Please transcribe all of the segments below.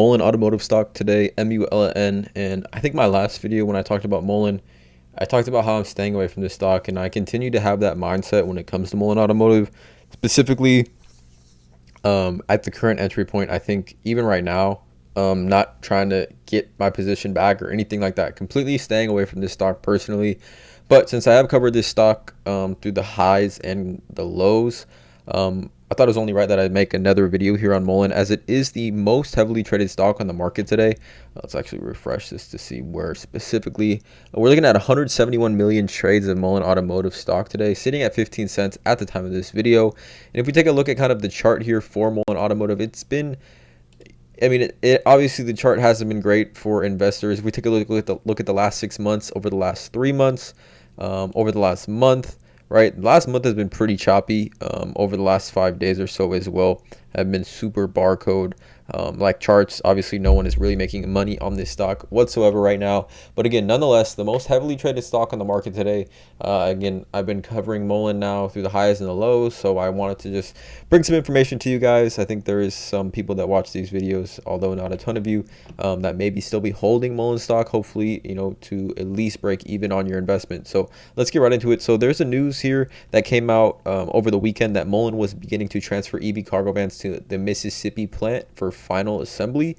Mullen Automotive stock today, MULN, and I think my last video when I talked about Mullen, I talked about how I'm staying away from this stock, and I continue to have that mindset when it comes to Mullen Automotive, specifically at the current entry point. I think even right now, not trying to get my position back or anything like that, completely staying away from this stock personally. But since I have covered this stock through the highs and the lows, I thought it was only right that I make another video here on Mullen, as it is the most heavily traded stock on the market today. Let's actually refresh this to see where specifically. We're looking at 171 million trades of Mullen Automotive stock today, sitting at 15 cents at the time of this video. And if we take a look at kind of the chart here for Mullen Automotive, it's been, I mean, it obviously the chart hasn't been great for investors. If we take a look at the last 6 months, over the last 3 months, over the last month, right? The last month has been pretty choppy. Over the last 5 days or so as well have been super barcode like charts. Obviously, no one is really making money on this stock whatsoever right now. But again, nonetheless, the most heavily traded stock on the market today. Again, I've been covering Mullen now through the highs and the lows, so I wanted to just bring some information to you guys. I think there is some people that watch these videos, although not a ton of you, that maybe still be holding Mullen stock, hopefully, you know, to at least break even on your investment. So let's get right into it. So there's a news here that came out over the weekend that Mullen was beginning to transfer EV cargo vans to the Mississippi plant for final assembly.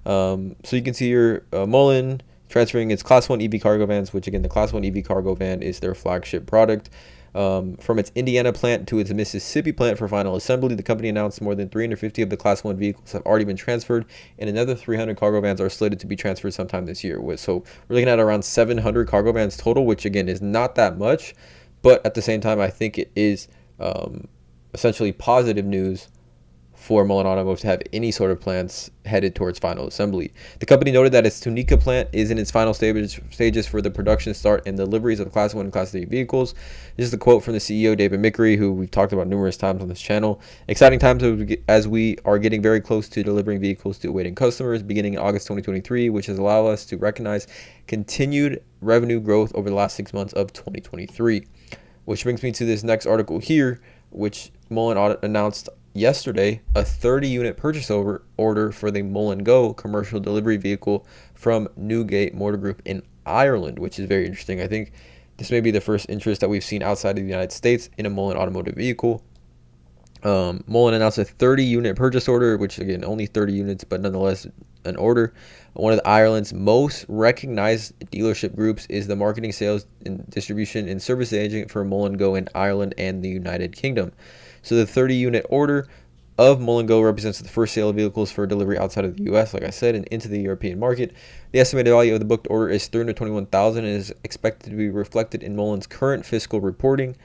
So you can see here Mullen transferring its Class 1 EV cargo vans, which again, the Class 1 EV cargo van is their flagship product, from its Indiana plant to its Mississippi plant for final assembly. The company announced more than 350 of the Class 1 vehicles have already been transferred, and another 300 cargo vans are slated to be transferred sometime this year. So we're looking at around 700 cargo vans total, which again is not that much, but at the same time, I think it is essentially positive news for Mullen Automotive to have any sort of plans headed towards final assembly. The company noted that its Tunica plant is in its final stages for the production start and deliveries of Class 1 and Class 3 vehicles. This is the quote from the CEO, David Mickery, who we've talked about numerous times on this channel. Exciting times as we are getting very close to delivering vehicles to awaiting customers beginning in August 2023, which has allowed us to recognize continued revenue growth over the last 6 months of 2023. Which brings me to this next article here, which Mullen announced yesterday a 30-unit purchase order for the Mullen Go commercial delivery vehicle from Newgate Motor Group in Ireland, which is very interesting. I think this may be the first interest that we've seen outside of the United States in a Mullen automotive vehicle. Mullen announced a 30-unit purchase order, which again, only 30 units, but nonetheless an order. One of Ireland's most recognized dealership groups is the marketing, sales, and distribution and service agent for Mullen Go in Ireland and the United Kingdom. So the 30-unit order of Mullen Go represents the first sale of vehicles for delivery outside of the U.S., like I said, and into the European market. The estimated value of the booked order is $321,000 and is expected to be reflected in Mullen's current fiscal reporting.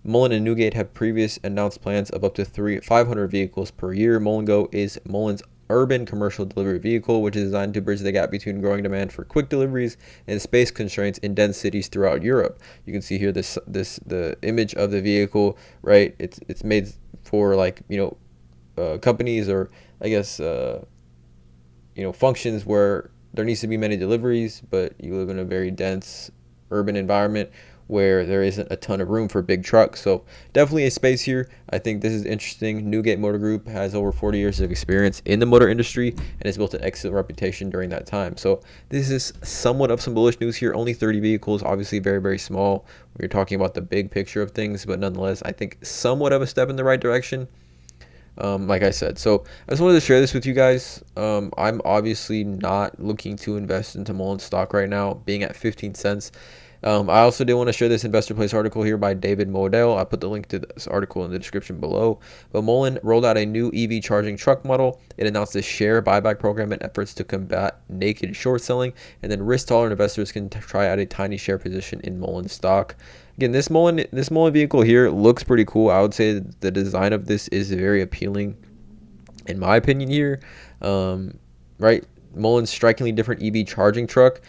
Mullen and Newgate have previous announced plans of up to 500 vehicles per year. Mullen Go is Mullen's urban commercial delivery vehicle, which is designed to bridge the gap between growing demand for quick deliveries and space constraints in dense cities throughout Europe. You can see here the image of the vehicle, right? It's made for, like, you know, companies, or I guess you know, functions where there needs to be many deliveries, but you live in a very dense urban environment where there isn't a ton of room for big trucks. So definitely a space here. I think this is interesting. Newgate Motor Group has over 40 years of experience in the motor industry and has built an excellent reputation during that time. So this is somewhat of some bullish news here. Only 30 vehicles, obviously very, very small when you're talking about the big picture of things, but nonetheless, I think somewhat of a step in the right direction. Like I said, so I just wanted to share this with you guys. I'm obviously not looking to invest into Mullen stock right now, being at 15 cents. I also did want to share this Investor Place article here by David Modell. I put the link to this article in the description below. But Mullen rolled out a new EV charging truck model. It announced a share buyback program and efforts to combat naked short selling. And then risk-tolerant investors can try out a tiny share position in Mullen stock. Again, this Mullen vehicle here looks pretty cool. I would say the design of this is very appealing, in my opinion here. Right? Mullen's strikingly different EV charging truck.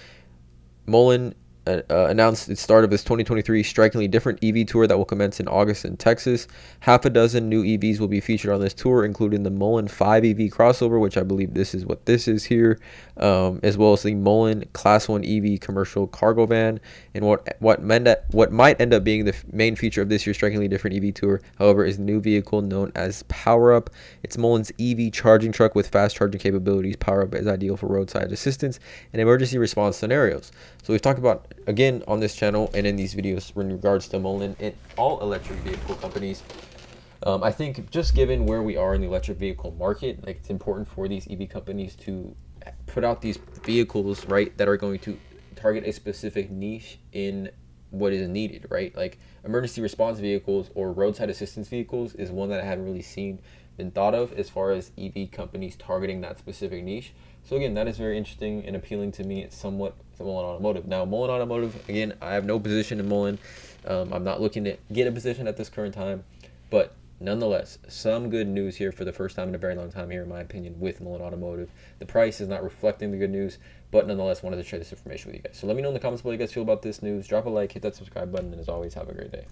Mullen announced the start of its 2023 strikingly different EV tour that will commence in August in Texas. Half a dozen new EVs will be featured on this tour, including the Mullen 5 EV crossover, which I believe this is what this is here, as well as the Mullen Class 1 EV commercial cargo van. And what might end up being the main feature of this year's strikingly different EV tour, however, is the new vehicle known as Power Up. It's Mullen's EV charging truck with fast charging capabilities. Power Up is ideal for roadside assistance and emergency response scenarios. So we've talked about, again, on this channel and in these videos in regards to Mullen and all electric vehicle companies. I think just given where we are in the electric vehicle market, like, it's important for these EV companies to put out these vehicles, right, that are going to target a specific niche in what is needed, right? Like, emergency response vehicles or roadside assistance vehicles is one that I haven't really been thought of as far as EV companies targeting that specific niche. So again, that is very interesting and appealing to me. It's somewhat to Mullen Automotive. Now, Mullen Automotive, again, I have no position in Mullen. I'm not looking to get a position at this current time, but nonetheless, some good news here for the first time in a very long time here, in my opinion, with Mullen Automotive. The price is not reflecting the good news, but nonetheless, wanted to share this information with you guys. So let me know in the comments what you guys feel about this news. Drop a like, hit that subscribe button, and as always, have a great day.